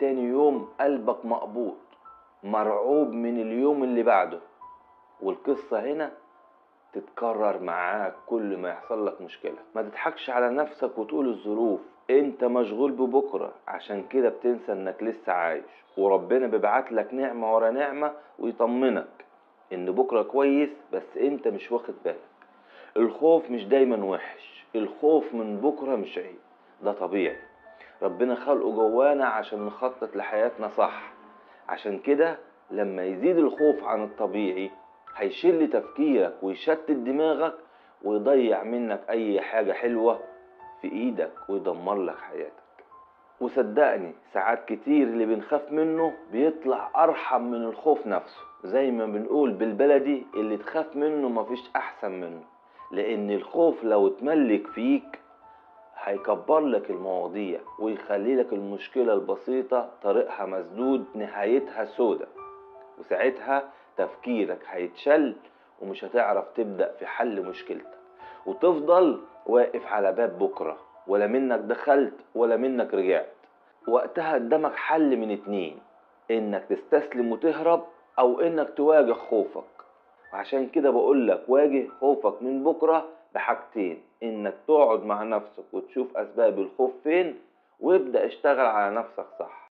تاني يوم قلبك مقبوض، مرعوب من اليوم اللي بعده. والقصة هنا تتكرر معاك كل ما يحصل لك مشكلة. ما تضحكش على نفسك وتقول الظروف، انت مشغول ببكرة، عشان كده بتنسى انك لسه عايش. وربنا بيبعت لك نعمة ورا نعمة ويطمنك ان بكرة كويس، بس انت مش واخد بالك. الخوف مش دايما وحش، الخوف من بكرة مش عيب، ده طبيعي. ربنا خلقه جوانا عشان نخطط لحياتنا صح. عشان كده لما يزيد الخوف عن الطبيعي هيشل تفكيرك ويشتت دماغك ويضيع منك اي حاجة حلوة في ايدك ويدمر لك حياتك. وصدقني ساعات كتير اللي بنخاف منه بيطلع ارحم من الخوف نفسه. زي ما بنقول بالبلدي، اللي تخاف منه مفيش احسن منه. لان الخوف لو اتملك فيك هيكبر لك المواضيع ويخلي لك المشكلة البسيطة طريقها مسدود نهايتها سودة. وساعتها تفكيرك هيتشل ومش هتعرف تبدأ في حل مشكلتك، وتفضل واقف على باب بكرة، ولا منك دخلت ولا منك رجعت. وقتها قدامك حل من اتنين، انك تستسلم وتهرب او انك تواجه خوفك. وعشان كده بقولك واجه خوفك من بكرة بحاجتين: انك تقعد مع نفسك وتشوف اسباب الخوف فين، وابدأ اشتغل على نفسك صح.